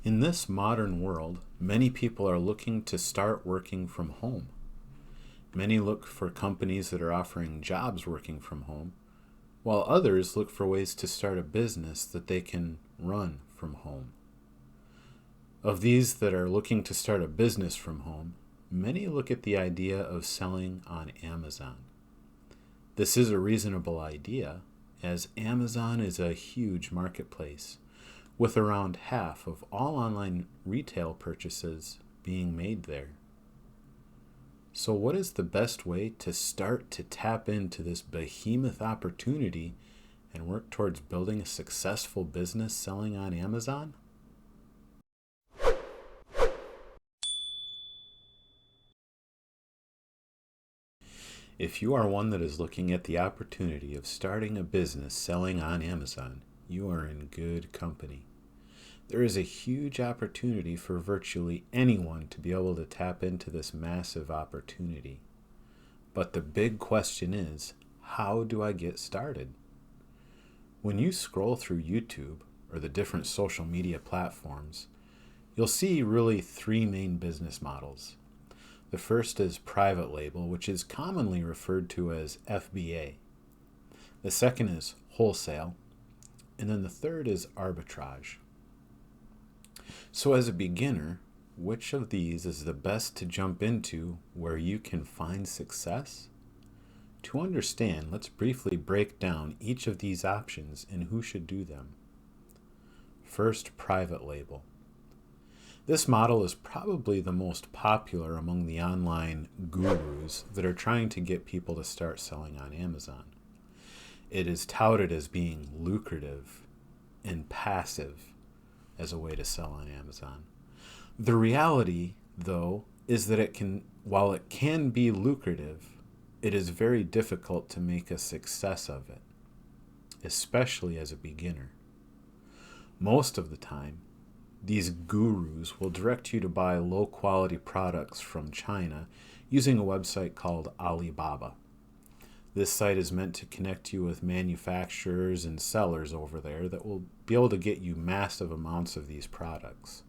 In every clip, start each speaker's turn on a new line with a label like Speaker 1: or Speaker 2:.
Speaker 1: In this modern world, many people are looking to start working from home. Many look for companies that are offering jobs working from home, while others look for ways to start a business that they can run from home. Of these that are looking to start a business from home, many look at the idea of selling on Amazon. This is a reasonable idea, as Amazon is a huge marketplace, with around half of all online retail purchases being made there. So what is the best way to start to tap into this behemoth opportunity and work towards building a successful business selling on Amazon? If you are one that is looking at the opportunity of starting a business selling on Amazon, you are in good company. There is a huge opportunity for virtually anyone to be able to tap into this massive opportunity. But the big question is, how do I get started? When you scroll through YouTube or the different social media platforms, you'll see really three main business models. The first is private label, which is commonly referred to as FBA. The second is wholesale, and then the third is arbitrage. So as a beginner, which of these is the best to jump into where you can find success? To understand, let's briefly break down each of these options and who should do them. First, private label. This model is probably the most popular among the online gurus that are trying to get people to start selling on Amazon. It is touted as being lucrative and passive as a way to sell on Amazon. The reality, though, is that while it can be lucrative, it is very difficult to make a success of it, especially as a beginner. Most of the time, these gurus will direct you to buy low-quality products from China using a website called Alibaba. This site is meant to connect you with manufacturers and sellers over there that will be able to get you massive amounts of these products.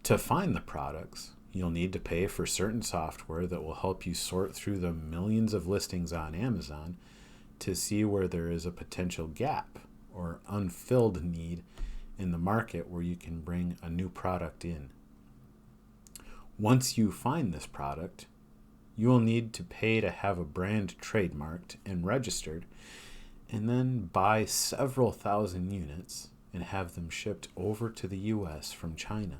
Speaker 1: To find the products, you'll need to pay for certain software that will help you sort through the millions of listings on Amazon to see where there is a potential gap or unfilled need in the market where you can bring a new product in. Once you find this product, you will need to pay to have a brand trademarked and registered, and then buy several thousand units and have them shipped over to the US from China.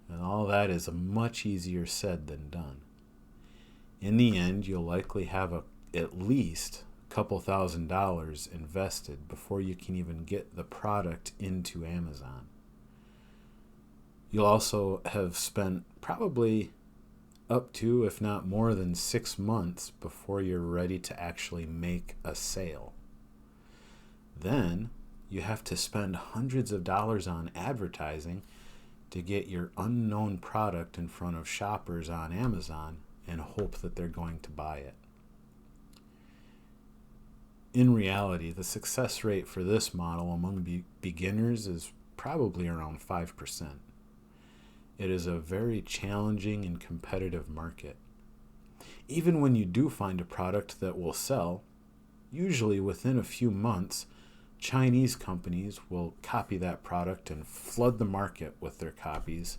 Speaker 1: And all that is much easier said than done. In the end, you'll likely have at least a couple $1,000s invested before you can even get the product into Amazon. You'll also have spent probably up to, if not more than 6 months before you're ready to actually make a sale. Then you have to spend hundreds of dollars on advertising to get your unknown product in front of shoppers on Amazon and hope that they're going to buy it. In reality, the success rate for this model among beginners is probably around 5%. It is a very challenging and competitive market. Even when you do find a product that will sell, usually within a few months, Chinese companies will copy that product and flood the market with their copies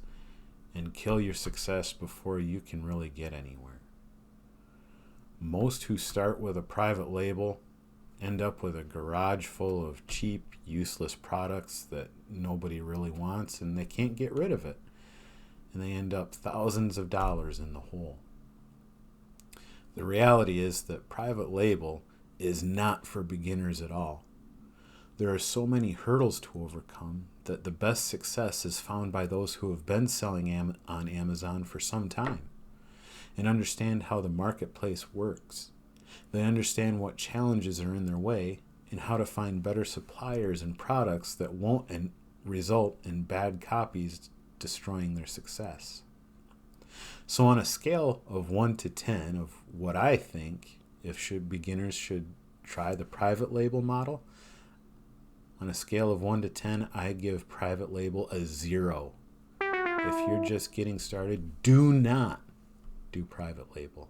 Speaker 1: and kill your success before you can really get anywhere. Most who start with a private label end up with a garage full of cheap, useless products that nobody really wants and they can't get rid of it. And they end up thousands of dollars in the hole. The reality is that private label is not for beginners at all. There are so many hurdles to overcome that the best success is found by those who have been selling on Amazon for some time and understand how the marketplace works. They understand what challenges are in their way and how to find better suppliers and products that won't result in bad copies destroying their success. So on a scale of 1 to 10 of what I think if beginners should try the private label model, On a scale of 1 to 10, I give private label a 0. If you're just getting started, do not do private label.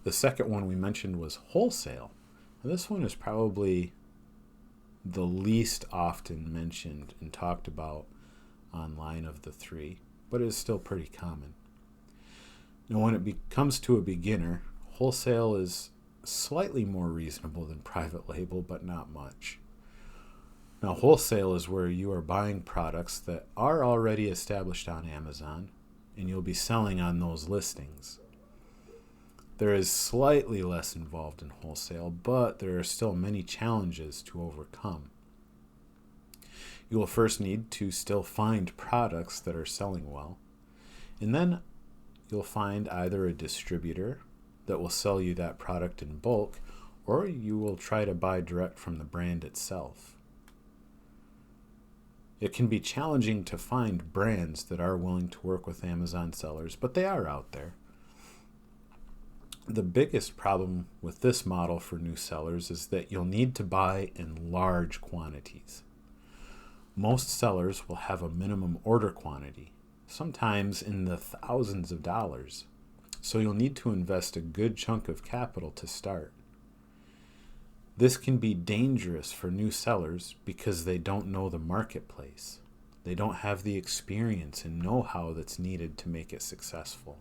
Speaker 1: The second one we mentioned was wholesale. Now, this one is probably the least often mentioned and talked about online of the three, but it is still pretty common. Now, when it comes to a beginner, wholesale is slightly more reasonable than private label, but not much. Now, wholesale is where you are buying products that are already established on Amazon, and you'll be selling on those listings. There is slightly less involved in wholesale, but there are still many challenges to overcome. You will first need to still find products that are selling well, and then you'll find either a distributor that will sell you that product in bulk, or you will try to buy direct from the brand itself. It can be challenging to find brands that are willing to work with Amazon sellers, but they are out there. The biggest problem with this model for new sellers is that you'll need to buy in large quantities. Most sellers will have a minimum order quantity, sometimes in the thousands of dollars, so you'll need to invest a good chunk of capital to start. This can be dangerous for new sellers because they don't know the marketplace. They don't have the experience and know-how that's needed to make it successful.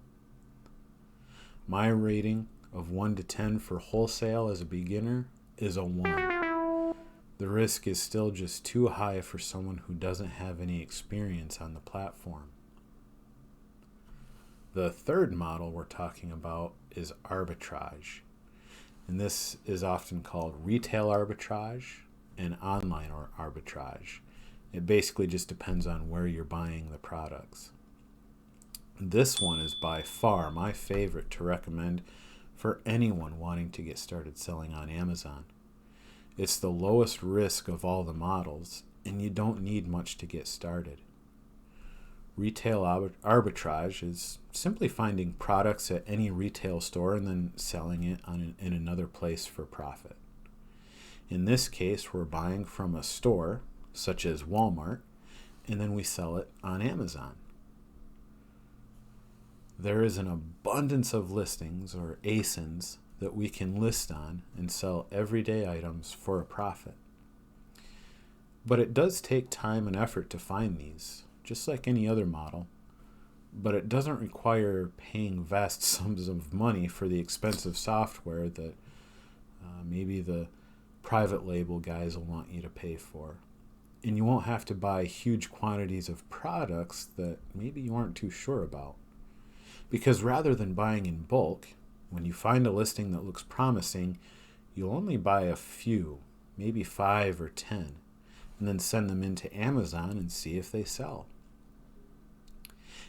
Speaker 1: My rating of 1 to 10 for wholesale as a beginner is a 1. The risk is still just too high for someone who doesn't have any experience on the platform. The third model we're talking about is arbitrage. And this is often called retail arbitrage and online arbitrage. It basically just depends on where you're buying the products. This one is by far my favorite to recommend for anyone wanting to get started selling on Amazon. It's the lowest risk of all the models, and you don't need much to get started. Retail arbitrage is simply finding products at any retail store and then selling it in another place for profit. In this case, we're buying from a store, such as Walmart, and then we sell it on Amazon. There is an abundance of listings, or ASINs, that we can list on and sell everyday items for a profit. But it does take time and effort to find these, just like any other model, but it doesn't require paying vast sums of money for the expensive software that maybe the private label guys will want you to pay for. And you won't have to buy huge quantities of products that maybe you aren't too sure about. Because rather than buying in bulk, when you find a listing that looks promising, you'll only buy a few, maybe 5 or 10, and then send them into Amazon and see if they sell.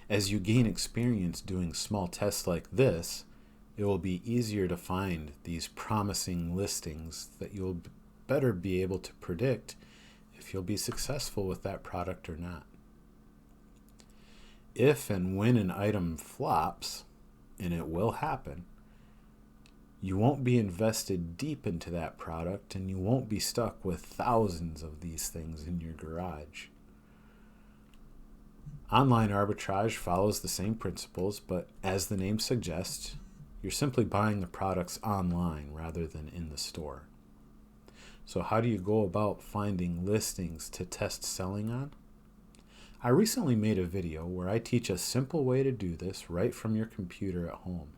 Speaker 1: As you gain experience doing small tests like this, it will be easier to find these promising listings that you'll better be able to predict if you'll be successful with that product or not. If and when an item flops, and it will happen, you won't be invested deep into that product, and you won't be stuck with thousands of these things in your garage. Online arbitrage follows the same principles, but as the name suggests, you're simply buying the products online rather than in the store. So how do you go about finding listings to test selling on? I recently made a video where I teach a simple way to do this right from your computer at home.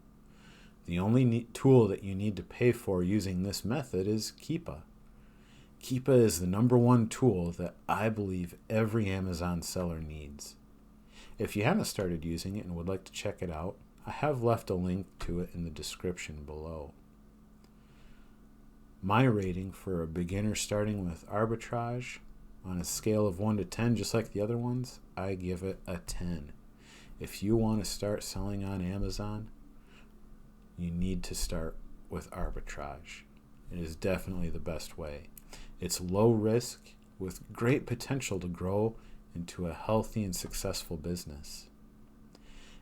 Speaker 1: The only tool that you need to pay for using this method is Keepa. Keepa is the #1 tool that I believe every Amazon seller needs. If you haven't started using it and would like to check it out, I have left a link to it in the description below. My rating for a beginner starting with arbitrage, on a scale of 1 to 10, just like the other ones, I give it a 10. If you want to start selling on Amazon, you need to start with arbitrage. It is definitely the best way. It's low risk with great potential to grow into a healthy and successful business.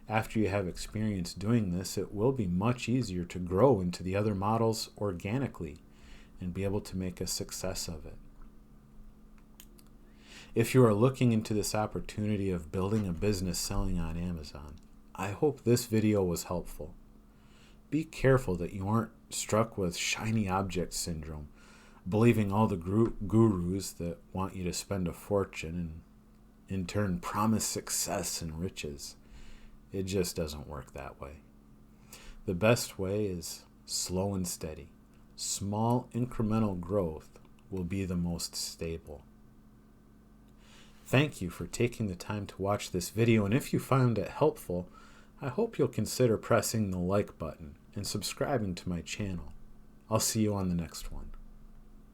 Speaker 1: After you have experience doing this, it will be much easier to grow into the other models organically and be able to make a success of it. If you are looking into this opportunity of building a business selling on Amazon, I hope this video was helpful. Be careful that you aren't struck with shiny object syndrome, believing all the gurus that want you to spend a fortune and in turn promise success and riches. It just doesn't work that way. The best way is slow and steady. Small incremental growth will be the most stable. Thank you for taking the time to watch this video, and if you found it helpful, I hope you'll consider pressing the like button and subscribing to my channel. I'll see you on the next one.